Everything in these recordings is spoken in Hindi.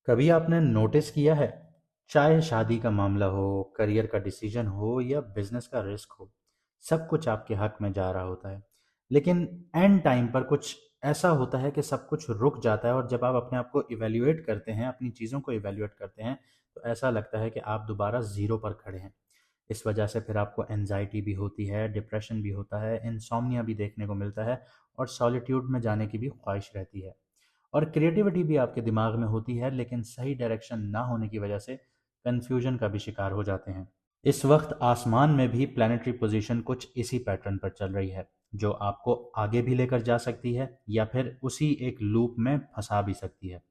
कभी आपने नोटिस किया है, चाहे शादी का मामला हो, करियर का डिसीजन हो या बिजनेस का रिस्क हो, सब कुछ आपके हक में जा रहा होता है। लेकिन एंड टाइम पर कुछ ऐसा होता है कि सब कुछ रुक जाता है और जब आप अपने आप को इवैल्यूएट करते हैं, अपनी चीज़ों को इवैल्यूएट करते हैं, तो ऐसा लगता है कि आप दोबारा ज़ीरो पर खड़े हैं। इस वजह से फिर आपको एंजाइटी भी होती है, डिप्रेशन भी होता है, इंसोम्निया भी देखने को मिलता है और सॉलिट्यूड में जाने की भी ख्वाहिश रहती है। और क्रिएटिविटी भी आपके दिमाग में होती है, लेकिन सही डायरेक्शन ना होने की वजह से कन्फ्यूजन का भी शिकार हो जाते हैं। इस वक्त आसमान में भी प्लैनेटरी पोजीशन कुछ इसी पैटर्न पर चल रही है, जो आपको आगे भी लेकर जा सकती है या फिर उसी एक लूप में फंसा भी सकती है।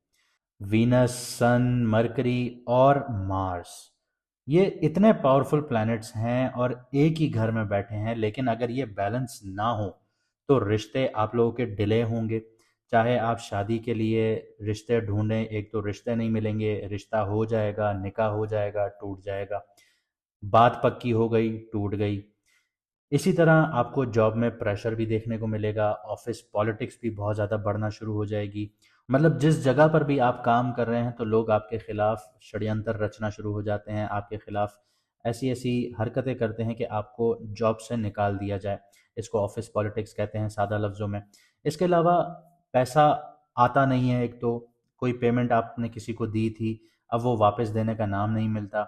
वीनस, सन, मरकरी और मार्स, ये इतने पावरफुल प्लैनेट्स हैं और एक ही घर में बैठे हैं, लेकिन अगर ये बैलेंस ना हो तो रिश्ते आप लोगों के डिले होंगे। चाहे आप शादी के लिए रिश्ते ढूंढें, एक तो रिश्ते नहीं मिलेंगे, रिश्ता हो जाएगा, निकाह हो जाएगा, टूट जाएगा, बात पक्की हो गई, टूट गई। इसी तरह आपको जॉब में प्रेशर भी देखने को मिलेगा, ऑफिस पॉलिटिक्स भी बहुत ज़्यादा बढ़ना शुरू हो जाएगी। मतलब जिस जगह पर भी आप काम कर रहे हैं तो लोग आपके खिलाफ षड्यंत्र रचना शुरू हो जाते हैं, आपके खिलाफ ऐसी ऐसी हरकतें करते हैं कि आपको जॉब से निकाल दिया जाए। इसको ऑफिस पॉलिटिक्स कहते हैं सादा लफ्ज़ों में। इसके अलावा पैसा आता नहीं है, एक तो कोई पेमेंट आपने किसी को दी थी, अब वो वापस देने का नाम नहीं मिलता।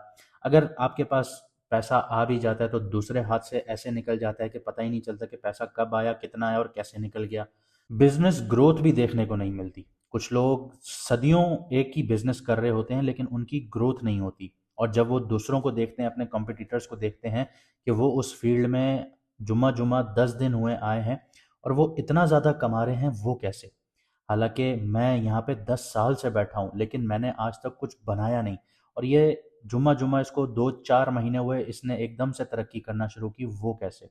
अगर आपके पास पैसा आ भी जाता है तो दूसरे हाथ से ऐसे निकल जाता है कि पता ही नहीं चलता कि पैसा कब आया, कितना आया और कैसे निकल गया। बिजनेस ग्रोथ भी देखने को नहीं मिलती। कुछ लोग सदियों एक ही बिजनेस कर रहे होते हैं लेकिन उनकी ग्रोथ नहीं होती, और जब वो दूसरों को देखते हैं, अपने कॉम्पिटिटर्स को देखते हैं कि वो उस फील्ड में जुम्मा जुम्मा 10 दिन हुए आए हैं और वो इतना ज़्यादा कमा रहे हैं, वो कैसे? हालांकि मैं यहाँ पे 10 साल से बैठा हूँ लेकिन मैंने आज तक कुछ बनाया नहीं, और ये जुम्मा जुम्मा इसको 2-4 महीने हुए, इसने एकदम से तरक्की करना शुरू की, वो कैसे?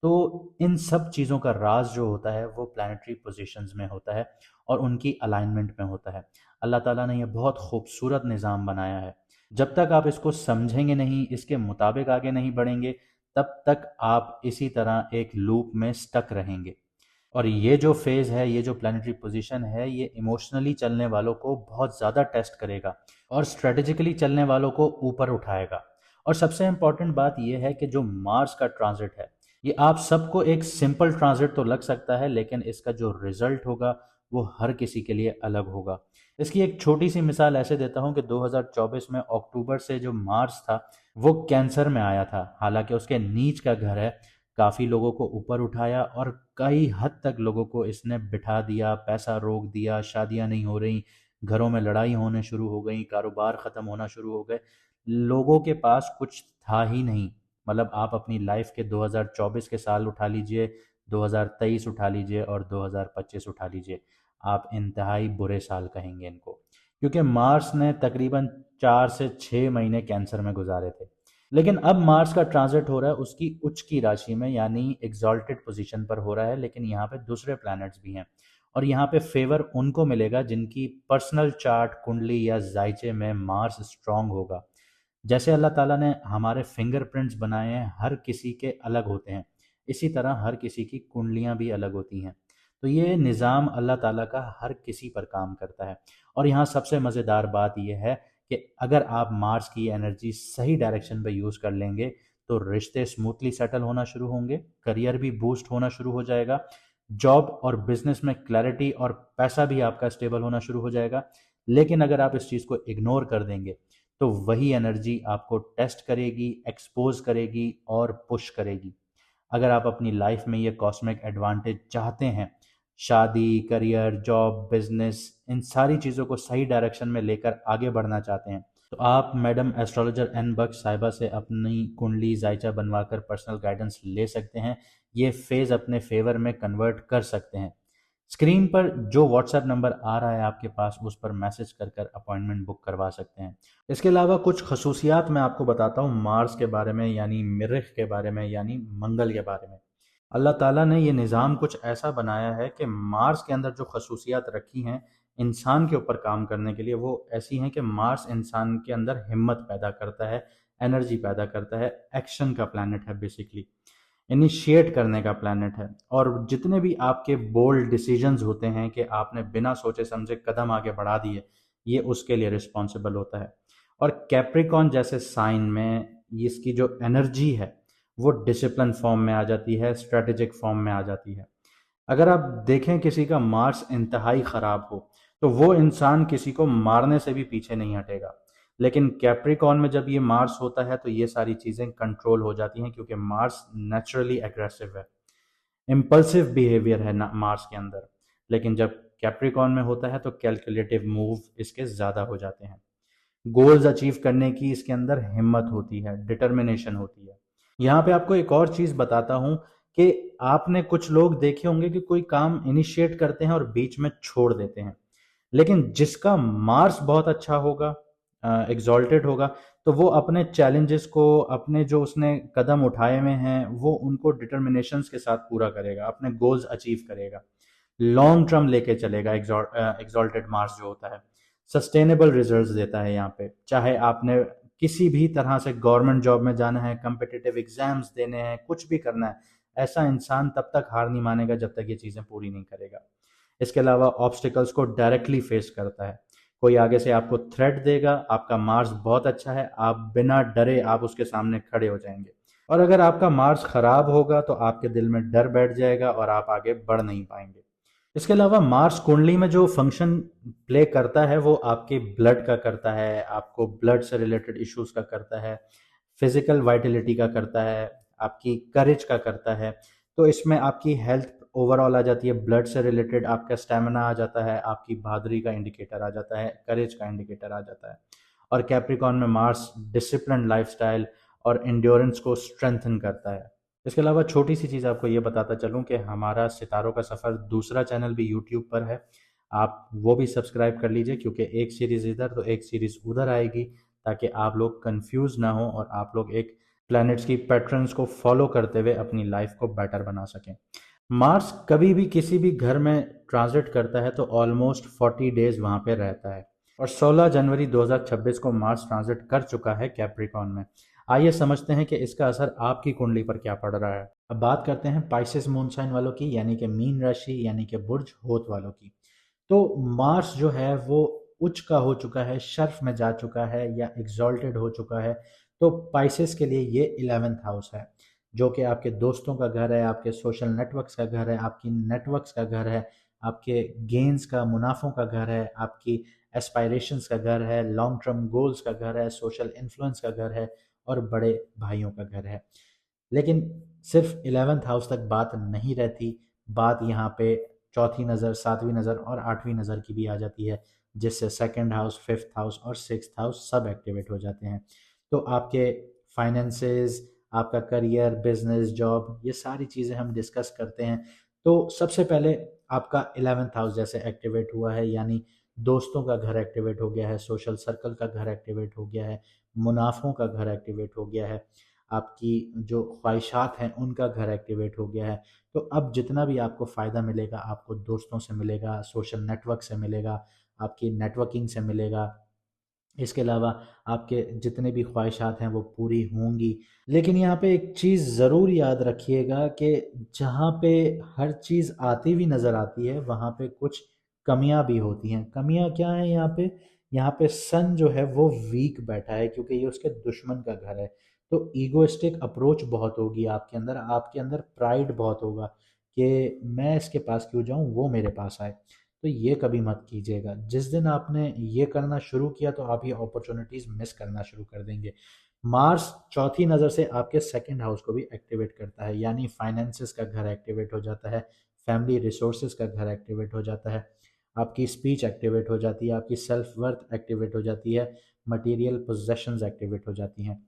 तो इन सब चीज़ों का राज जो होता है वो प्लानिटरी पोजीशंस में होता है और उनकी अलाइनमेंट में होता है। अल्लाह ताला ने ये बहुत खूबसूरत निज़ाम बनाया है। जब तक आप इसको समझेंगे नहीं, इसके मुताबिक आगे नहीं बढ़ेंगे, तब तक आप इसी तरह एक लूप में स्टक रहेंगे। और ये जो फेज़ है, ये जो प्लानिटरी पोजीशन है, ये इमोशनली चलने वालों को बहुत ज़्यादा टेस्ट करेगा और स्ट्रेटेजिकली चलने वालों को ऊपर उठाएगा। और सबसे इम्पॉर्टेंट बात यह है कि जो मार्स का ट्रांजिट है, ये आप सबको एक सिंपल ट्रांजिट तो लग सकता है, लेकिन इसका जो रिजल्ट होगा वो हर किसी के लिए अलग होगा। इसकी एक छोटी सी मिसाल ऐसे देता हूँ कि 2024 में अक्टूबर से जो मार्स था वो कैंसर में आया था। हालांकि उसके नीच का घर है, काफ़ी लोगों को ऊपर उठाया और कई हद तक लोगों को इसने बिठा दिया, पैसा रोक दिया, शादियां नहीं हो रही, घरों में लड़ाई होने शुरू हो गई, कारोबार ख़त्म होना शुरू हो गए। लोगों के पास कुछ था ही नहीं। मतलब आप अपनी लाइफ के 2024 के साल उठा लीजिए, 2023 उठा लीजिए और 2025 उठा लीजिए, आप इंतहाई बुरे साल कहेंगे इनको, क्योंकि मार्स ने तकरीबन 4 से 6 महीने कैंसर में गुजारे थे। लेकिन अब मार्स का ट्रांजिट हो रहा है उसकी उच्च की राशि में, यानी एग्जॉल्टेड पोजीशन पर हो रहा है, लेकिन यहाँ पे दूसरे प्लैनेट्स भी हैं और यहाँ पे फेवर उनको मिलेगा जिनकी पर्सनल चार्ट कुंडली या जायचे में मार्स स्ट्रांग होगा। जैसे अल्लाह ताला ने हमारे फिंगरप्रिंट्स बनाए हैं, हर किसी के अलग होते हैं, इसी तरह हर किसी की कुंडलियां भी अलग होती हैं। तो ये निज़ाम अल्लाह ताला का हर किसी पर काम करता है। और यहाँ सबसे मज़ेदार बात यह है कि अगर आप मार्स की एनर्जी सही डायरेक्शन में यूज़ कर लेंगे तो रिश्ते स्मूथली सेटल होना शुरू होंगे, करियर भी बूस्ट होना शुरू हो जाएगा, जॉब और बिजनेस में क्लैरिटी और पैसा भी आपका स्टेबल होना शुरू हो जाएगा। लेकिन अगर आप इस चीज़ को इग्नोर कर देंगे तो वही एनर्जी आपको टेस्ट करेगी, एक्सपोज करेगी और पुश करेगी। अगर आप अपनी लाइफ में ये कॉस्मिक एडवांटेज चाहते हैं, शादी, करियर, जॉब, बिजनेस, इन सारी चीज़ों को सही डायरेक्शन में लेकर आगे बढ़ना चाहते हैं, तो आप मैडम एस्ट्रोलॉजर एन बख्श साहिबा से अपनी कुंडली जायचा बनवाकर पर्सनल गाइडेंस ले सकते हैं। ये फेज़ अपने फेवर में कन्वर्ट कर सकते हैं। स्क्रीन पर जो व्हाट्सएप नंबर आ रहा है आपके पास, उस पर मैसेज कर कर अपॉइंटमेंट बुक करवा सकते हैं। इसके अलावा कुछ खसूसियात मैं आपको बताता हूँ मार्स के बारे में, यानी मरीख के बारे में, यानी मंगल के बारे में। अल्लाह ताला ने ये निज़ाम कुछ ऐसा बनाया है कि मार्स के अंदर जो खसूसियात रखी हैं इंसान के ऊपर काम करने के लिए, वो ऐसी हैं कि मार्स इंसान के अंदर हिम्मत पैदा करता है, एनर्जी पैदा करता है, एक्शन का प्लैनेट है बेसिकली, इनिशिएट करने का प्लैनेट है। और जितने भी आपके बोल्ड डिसीजंस होते हैं कि आपने बिना सोचे समझे कदम आगे बढ़ा दिए, ये उसके लिए रिस्पॉन्सिबल होता है। और कैप्रिकॉन जैसे साइन में इसकी जो एनर्जी है वो डिसिप्लिन फॉर्म में आ जाती है, स्ट्रेटेजिक फॉर्म में आ जाती है। अगर आप देखें किसी का मार्स इंतहाई खराब हो तो वो इंसान किसी को मारने से भी पीछे नहीं हटेगा। लेकिन कैप्रिकॉन में जब ये मार्स होता है तो ये सारी चीजें कंट्रोल हो जाती हैं, क्योंकि मार्स नेचुरली एग्रेसिव है, इम्पल्सिव बिहेवियर है ना मार्स के अंदर। लेकिन जब कैप्रिकॉन में होता है तो कैलकुलेटिव मूव इसके ज्यादा हो जाते हैं। गोल्स अचीव करने की इसके अंदर हिम्मत होती है, डिटर्मिनेशन होती है। यहाँ पे आपको एक और चीज बताता हूँ कि आपने कुछ लोग देखे होंगे कि कोई काम इनिशिएट करते हैं और बीच में छोड़ देते हैं। लेकिन जिसका मार्स बहुत अच्छा होगा, एग्जॉल्टेड होगा, तो वो अपने चैलेंजेस को, अपने जो उसने कदम उठाए हुए हैं वो उनको डिटर्मिनेशंस के साथ पूरा करेगा, अपने गोल्स अचीव करेगा, लॉन्ग टर्म लेके चलेगा। एग्जॉल्टेड मार्स जो होता है सस्टेनेबल रिजल्ट्स देता है। यहाँ पे चाहे आपने किसी भी तरह से गवर्नमेंट जॉब में जाना है, कम्पिटिटिव एग्जाम्स देने हैं, कुछ भी करना है, ऐसा इंसान तब तक हार नहीं मानेगा जब तक ये चीज़ें पूरी नहीं करेगा। इसके अलावा ऑब्स्टिकल्स को डायरेक्टली फेस करता है। कोई आगे से आपको थ्रेट देगा, आपका मार्स बहुत अच्छा है, आप बिना डरे आप उसके सामने खड़े हो जाएंगे। और अगर आपका मार्स खराब होगा तो आपके दिल में डर बैठ जाएगा और आप आगे बढ़ नहीं पाएंगे। इसके अलावा मार्स कुंडली में जो फंक्शन प्ले करता है वो आपके ब्लड का करता है, आपको ब्लड से रिलेटेड इश्यूज का करता है, फिजिकल वाइटलिटी का करता है, आपकी करेज का करता है। तो इसमें आपकी हेल्थ ओवरऑल आ जाती है, ब्लड से रिलेटेड आपका स्टेमिना आ जाता है, आपकी बहादुरी का इंडिकेटर आ जाता है, करेज का इंडिकेटर आ जाता है। और कैप्रिकॉन में मार्स डिसिप्लिन लाइफस्टाइल और इंड्योरेंस को स्ट्रेंथन करता है। इसके अलावा छोटी सी चीज़ आपको ये बताता चलूँ कि हमारा सितारों का सफ़र दूसरा चैनल भी यूट्यूब पर है, आप वो भी सब्सक्राइब कर लीजिए, क्योंकि एक सीरीज़ इधर तो एक सीरीज़ उधर आएगी, ताकि आप लोग कंफ्यूज ना हो और आप लोग एक प्लैनेट्स की पैटर्न्स को फॉलो करते हुए अपनी लाइफ को बेटर बना सकें। मार्स कभी भी किसी भी घर में ट्रांजिट करता है तो ऑलमोस्ट 40 डेज वहाँ पे रहता है, और 16 जनवरी 2026 को मार्स ट्रांजिट कर चुका है कैप्रिकॉन में। आइए समझते हैं कि इसका असर आपकी कुंडली पर क्या पड़ रहा है। अब बात करते हैं पाइसेस मून साइन वालों की, यानी कि मीन राशि, यानी कि बुर्ज होत वालों की। तो मार्स जो है वो उच्च का हो चुका है, शर्फ में जा चुका है या एग्जॉल्टेड हो चुका है। तो पाइसेस के लिए ये 11th हाउस है, जो कि आपके दोस्तों का घर है, आपके सोशल नेटवर्क्स का घर है, आपकी नेटवर्क्स का घर है, आपके गेन्स का, मुनाफों का घर है, आपकी एस्पायरेशंस का घर है, लॉन्ग टर्म गोल्स का घर है, सोशल इन्फ्लुएंस का घर है और बड़े भाइयों का घर है। लेकिन सिर्फ 11th हाउस तक बात नहीं रहती, बात यहाँ पे चौथी नज़र, सातवीं नज़र और आठवीं नज़र की भी आ जाती है, जिससे सेकंड हाउस, फिफ्थ हाउस और सिक्स्थ हाउस सब एक्टिवेट हो जाते हैं। तो आपके फाइनेंसेस, आपका करियर, बिजनेस, जॉब, ये सारी चीज़ें हम डिस्कस करते हैं। तो सबसे पहले आपका 11th हाउस जैसे एक्टिवेट हुआ है, यानी दोस्तों का घर एक्टिवेट हो गया है, सोशल सर्कल का घर एक्टिवेट हो गया है, मुनाफों का घर एक्टिवेट हो गया है, आपकी जो ख्वाहिशात हैं उनका घर एक्टिवेट हो गया है। तो अब जितना भी आपको फ़ायदा मिलेगा, आपको दोस्तों से मिलेगा, सोशल नेटवर्क से मिलेगा, आपकी नेटवर्किंग से मिलेगा। इसके अलावा आपके जितने भी ख्वाहिशात हैं वो पूरी होंगी। लेकिन यहाँ पे एक चीज़ ज़रूर याद रखिएगा कि जहाँ पे हर चीज़ आती हुई नज़र आती है वहाँ पे कुछ कमियां भी होती हैं। कमियां क्या हैं यहाँ पे? यहाँ पे सन जो है वो वीक बैठा है, क्योंकि ये उसके दुश्मन का घर है। तो ईगोइस्टिक अप्रोच बहुत होगी आपके अंदर प्राइड बहुत होगा कि मैं इसके पास क्यों जाऊँ, वो मेरे पास आए। तो ये कभी मत कीजिएगा। जिस दिन आपने ये करना शुरू किया तो आप ये अपॉर्चुनिटीज़ मिस करना शुरू कर देंगे। मार्स चौथी नज़र से आपके सेकंड हाउस को भी एक्टिवेट करता है, यानी फाइनेंसेस का घर एक्टिवेट हो जाता है, फैमिली रिसोर्सेज का घर एक्टिवेट हो जाता है, आपकी स्पीच एक्टिवेट हो जाती है, आपकी सेल्फ वर्थ एक्टिवेट हो जाती है, मटेरियल पोजेशंस एक्टिवेट हो जाती हैं।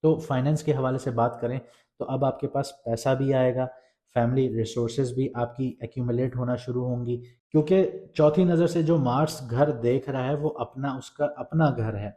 तो फाइनेंस के हवाले से बात करें तो अब आपके पास पैसा भी आएगा, फैमिली रिसोर्सेज भी आपकी एक्यूमुलेट होना शुरू होंगी, क्योंकि चौथी नज़र से जो मार्स घर देख रहा है वो अपना, उसका अपना घर है।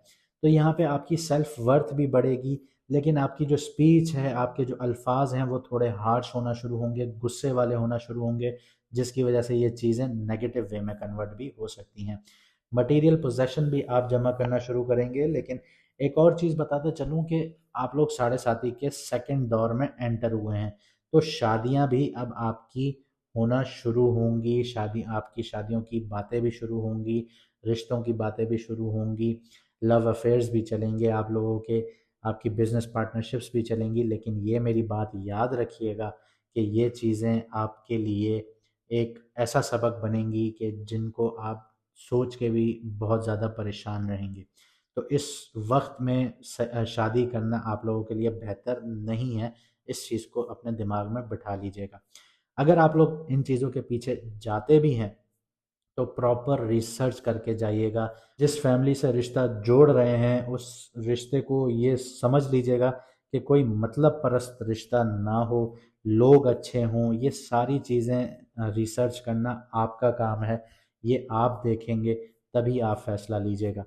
तो यहाँ पे आपकी सेल्फ वर्थ भी बढ़ेगी, लेकिन आपकी जो स्पीच है, आपके जो अल्फाज हैं वो थोड़े हार्श होना शुरू होंगे, गुस्से वाले होना शुरू होंगे, जिसकी वजह से ये चीज़ें नेगेटिव वे में कन्वर्ट भी हो सकती हैं। मटेरियल पोजेशन भी आप जमा करना शुरू करेंगे। लेकिन एक और चीज़ बताते चलूँ कि आप लोग साढ़े साथी के सेकंड दौर में एंटर हुए हैं, तो शादियां भी अब आपकी होना शुरू होंगी, शादी, आपकी शादियों की बातें भी शुरू होंगी, रिश्तों की बातें भी शुरू होंगी, लव अफेयर्स भी चलेंगे आप लोगों के, आपकी बिजनेस पार्टनरशिप्स भी चलेंगी। लेकिन ये मेरी बात याद रखिएगा कि ये चीज़ें आपके लिए एक ऐसा सबक बनेंगी कि जिनको आप सोच के भी बहुत ज़्यादा परेशान रहेंगे। तो इस वक्त में शादी करना आप लोगों के लिए बेहतर नहीं है। इस चीज़ को अपने दिमाग में बिठा लीजिएगा। अगर आप लोग इन चीज़ों के पीछे जाते भी हैं तो प्रॉपर रिसर्च करके जाइएगा। जिस फैमिली से रिश्ता जोड़ रहे हैं उस रिश्ते को ये समझ लीजिएगा कि कोई मतलब परस्त रिश्ता ना हो, लोग अच्छे हों। ये सारी चीज़ें रिसर्च करना आपका काम है, ये आप देखेंगे तभी आप फैसला लीजिएगा।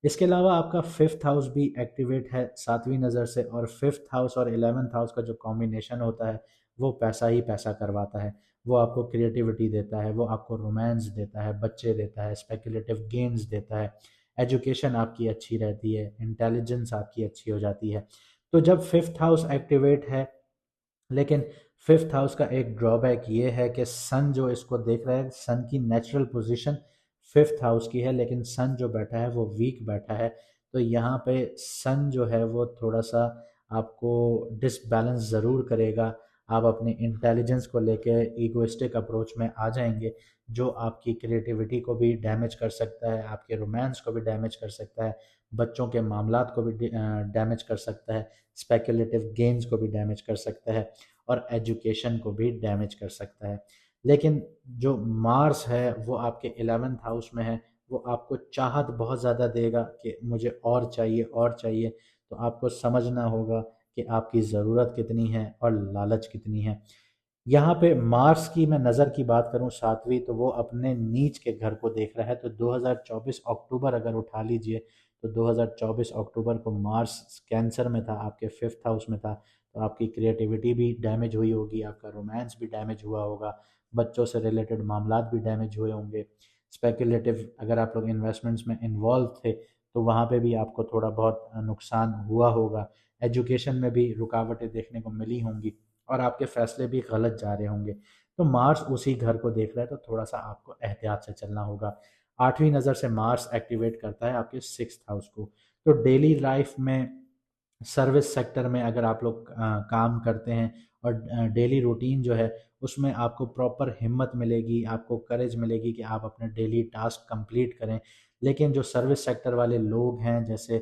इसके अलावा आपका फिफ्थ हाउस भी एक्टिवेट है सातवीं नज़र से, और फिफ्थ हाउस और 11th हाउस का जो कॉम्बिनेशन होता है वो पैसा ही पैसा करवाता है। वो आपको क्रिएटिविटी देता है, वो आपको रोमांस देता है, बच्चे देता है, स्पेकुलेटिव गेन्स देता है, एजुकेशन आपकी अच्छी रहती है, इंटेलिजेंस आपकी अच्छी हो जाती है। तो जब फिफ्थ हाउस एक्टिवेट है, लेकिन फिफ्थ हाउस का एक ड्रॉबैक ये है कि सन जो इसको देख रहा है, सन की नेचुरल पोजीशन फिफ्थ हाउस की है, लेकिन सन जो बैठा है वो वीक बैठा है। तो यहाँ पे सन जो है वो थोड़ा सा आपको डिसबैलेंस ज़रूर करेगा। आप अपने इंटेलिजेंस को लेके ईगोइस्टिक अप्रोच में आ जाएंगे, जो आपकी क्रिएटिविटी को भी डैमेज कर सकता है, आपके रोमांस को भी डैमेज कर सकता है, बच्चों के मामलात को भी डैमेज कर सकता है, स्पेकुलेटिव गेन्स को भी डैमेज कर सकता है, और एजुकेशन को भी डैमेज कर सकता है। लेकिन जो मार्स है वो आपके 11th हाउस में है, वो आपको चाहत बहुत ज़्यादा देगा कि मुझे और चाहिए और चाहिए। तो आपको समझना होगा कि आपकी ज़रूरत कितनी है और लालच कितनी है। यहाँ पे मार्स की मैं नज़र की बात करूँ सातवीं, तो वो अपने नीच के घर को देख रहा है। तो 2024 अक्टूबर अगर उठा लीजिए, तो 2024 अक्टूबर को मार्स कैंसर में था, आपके फिफ्थ हाउस में था। तो आपकी क्रिएटिविटी भी डैमेज हुई होगी, आपका रोमांस भी डैमेज हुआ होगा, बच्चों से रिलेटेड मामलात भी डैमेज हुए होंगे, स्पेकुलेटिव अगर आप लोग इन्वेस्टमेंट्स में इन्वॉल्व थे तो वहाँ पे भी आपको थोड़ा बहुत नुकसान हुआ होगा, एजुकेशन में भी रुकावटें देखने को मिली होंगी, और आपके फैसले भी गलत जा रहे होंगे। तो मार्स उसी घर को देख रहा है, तो थोड़ा सा आपको एहतियात से चलना होगा। आठवीं नज़र से मार्स एक्टिवेट करता है आपके सिक्स्थ हाउस को। तो डेली लाइफ में, सर्विस सेक्टर में अगर आप लोग काम करते हैं और डेली रूटीन जो है उसमें आपको प्रॉपर हिम्मत मिलेगी, आपको करेज मिलेगी कि आप अपने डेली टास्क कंप्लीट करें। लेकिन जो सर्विस सेक्टर वाले लोग हैं, जैसे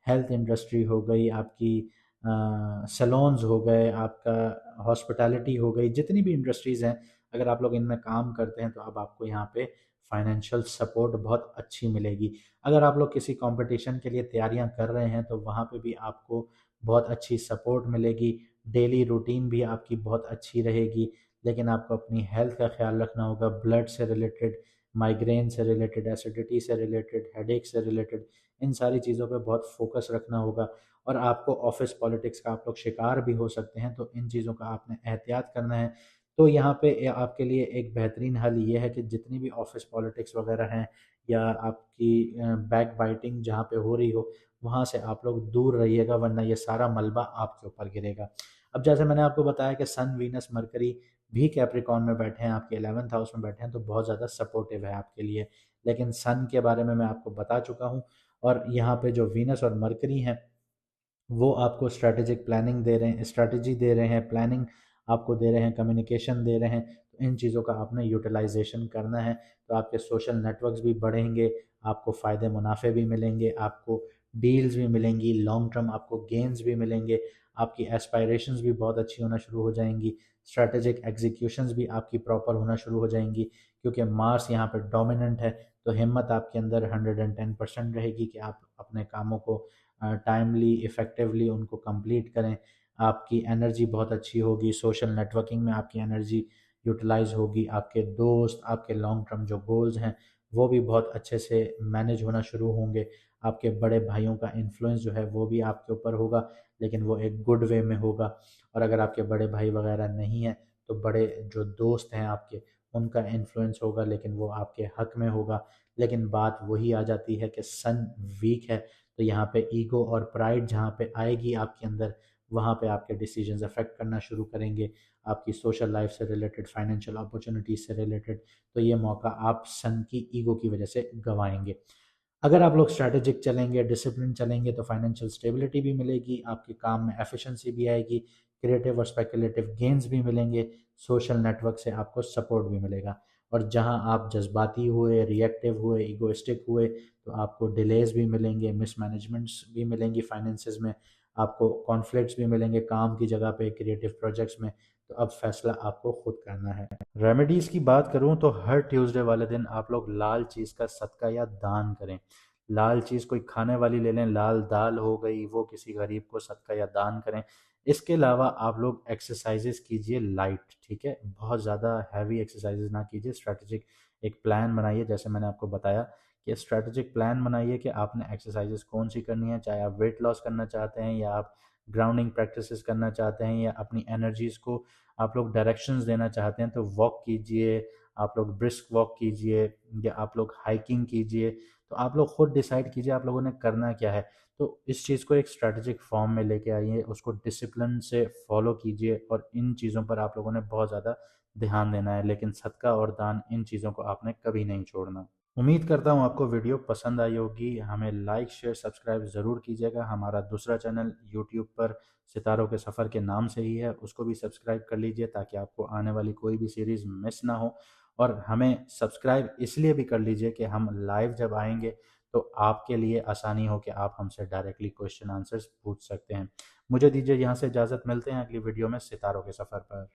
हेल्थ इंडस्ट्री हो गई आपकी, सैलून्स हो गए, आपका हॉस्पिटैलिटी हो गई, जितनी भी इंडस्ट्रीज़ हैं, अगर आप लोग इनमें काम करते हैं तो अब आपको यहाँ पे फाइनेंशियल सपोर्ट बहुत अच्छी मिलेगी। अगर आप लोग किसी कंपटीशन के लिए तैयारियां कर रहे हैं तो वहाँ पे भी आपको बहुत अच्छी सपोर्ट मिलेगी, डेली रूटीन भी आपकी बहुत अच्छी रहेगी। लेकिन आपको अपनी हेल्थ का ख्याल रखना होगा, ब्लड से रिलेटेड, माइग्रेन से रिलेटेड, एसिडिटी से रिलेटेड, हेडेक से रिलेटेड, इन सारी चीज़ों पे बहुत फोकस रखना होगा। और आपको ऑफिस पॉलिटिक्स का आप लोग शिकार भी हो सकते हैं, तो इन चीज़ों का आपने एहतियात करना है। तो यहाँ पे आपके लिए एक बेहतरीन हल ये है कि जितनी भी ऑफिस पॉलिटिक्स वगैरह हैं, या आपकी बैक बाइटिंग जहाँ पे हो रही हो, वहाँ से आप लोग दूर रहिएगा, वरना ये सारा मलबा आपके ऊपर गिरेगा। अब जैसे मैंने आपको बताया कि सन, वीनस, मरकरी भी कैप्रिकॉन में बैठे हैं, आपके 11th हाउस में बैठे हैं, तो बहुत ज़्यादा सपोर्टिव है आपके लिए। लेकिन सन के बारे में मैं आपको बता चुका हूँ, और यहाँ पे जो वीनस और मरकरी हैं वो आपको स्ट्रैटेजिक प्लानिंग दे रहे हैं, स्ट्रैटेजी दे रहे हैं, प्लानिंग आपको दे रहे हैं, कम्युनिकेशन दे रहे हैं। तो इन चीज़ों का आपने यूटिलाइजेशन करना है, तो आपके सोशल नेटवर्क्स भी बढ़ेंगे, आपको फ़ायदे मुनाफे भी मिलेंगे, आपको डील्स भी मिलेंगी, लॉन्ग टर्म आपको गेन्स भी मिलेंगे, आपकी एस्पायरेशंस भी बहुत अच्छी होना शुरू हो जाएंगी, स्ट्रैटेजिक एग्जीक्यूशंस भी आपकी प्रॉपर होना शुरू हो जाएंगी। क्योंकि मार्स यहाँ पर डोमिनेंट है, तो हिम्मत आपके अंदर 110% रहेगी कि आप अपने कामों को टाइमली, इफ़ेक्टिवली उनको कंप्लीट करें। आपकी एनर्जी बहुत अच्छी होगी, सोशल नेटवर्किंग में आपकी एनर्जी यूटिलाइज होगी, आपके दोस्त, आपके लॉन्ग टर्म जो गोल्स हैं वो भी बहुत अच्छे से मैनेज होना शुरू होंगे। आपके बड़े भाइयों का इन्फ्लुएंस जो है वो भी आपके ऊपर होगा, लेकिन वो एक गुड वे में होगा। और अगर आपके बड़े भाई वगैरह नहीं हैं तो बड़े जो दोस्त हैं आपके, उनका इन्फ्लुएंस होगा, लेकिन वो आपके हक में होगा। लेकिन बात वही आ जाती है कि सन वीक है, तो यहाँ पे ईगो और प्राइड जहाँ पे आएगी आपके अंदर, वहाँ पे आपके डिसीजंस अफेक्ट करना शुरू करेंगे, आपकी सोशल लाइफ से रिलेटेड, फाइनेंशियल अपॉर्चुनिटीज से रिलेटेड। तो ये मौका आप सन की ईगो की वजह से गंवाएंगे। अगर आप लोग स्ट्रैटेजिक चलेंगे, डिसिप्लिन चलेंगे, तो फाइनेंशियल स्टेबिलिटी भी मिलेगी, आपके काम में एफिशिएंसी भी आएगी, क्रिएटिव और स्पेकुलेटिव गेन्स भी मिलेंगे, सोशल नेटवर्क से आपको सपोर्ट भी मिलेगा। और जहां आप जज्बाती हुए, रिएक्टिव हुए, इगोइस्टिक हुए, तो आपको डिलेज भी मिलेंगे, मिसमैनेजमेंट्स भी मिलेंगी फाइनेंसेस में, आपको कॉन्फ्लिक्ट्स भी मिलेंगे काम की जगह पे, क्रिएटिव प्रोजेक्ट्स में। तो अब फैसला आपको खुद करना है। रेमेडीज़ की बात करूं तो हर ट्यूसडे वाले दिन आप लोग लाल चीज़ का सदका या दान करें। लाल चीज़ कोई खाने वाली ले लें, लाल दाल हो गई, वो किसी गरीब को सदका या दान करें। इसके अलावा आप लोग एक्सरसाइजेस कीजिए लाइट, ठीक है, बहुत ज़्यादा हैवी एक्सरसाइजेस ना कीजिए। स्ट्रैटेजिक एक प्लान बनाइए, जैसे मैंने आपको बताया कि स्ट्रैटेजिक प्लान बनाइए कि आपने एक्सरसाइजेस कौन सी करनी है, चाहे आप वेट लॉस करना चाहते हैं या आप ग्राउंडिंग प्रैक्टिसेस करना चाहते हैं या अपनी एनर्जीज़ को आप लोग डायरेक्शंस देना चाहते हैं, तो वॉक कीजिए, आप लोग ब्रिस्क वॉक कीजिए या आप लोग हाइकिंग कीजिए। तो आप लोग खुद डिसाइड कीजिए आप लोगों ने करना क्या है। तो इस चीज़ को एक स्ट्रैटेजिक फॉर्म में लेके आइए, उसको डिसिप्लिन से फॉलो कीजिए, और इन चीज़ों पर आप लोगों ने बहुत ज़्यादा ध्यान देना है, लेकिन सदका और दान, इन चीज़ों को आपने कभी नहीं छोड़ना। उम्मीद करता हूँ आपको वीडियो पसंद आई होगी। हमें लाइक शेयर सब्सक्राइब ज़रूर कीजिएगा। हमारा दूसरा चैनल यूट्यूब पर सितारों के सफ़र के नाम से ही है, उसको भी सब्सक्राइब कर लीजिए ताकि आपको आने वाली कोई भी सीरीज़ मिस ना हो। और हमें सब्सक्राइब इसलिए भी कर लीजिए कि हम लाइव जब आएंगे तो आपके लिए आसानी हो कि आप हमसे डायरेक्टली क्वेश्चन आंसर्स पूछ सकते हैं। मुझे दीजिए यहाँ से इजाज़त, मिलते हैं अगली वीडियो में सितारों के सफ़र पर।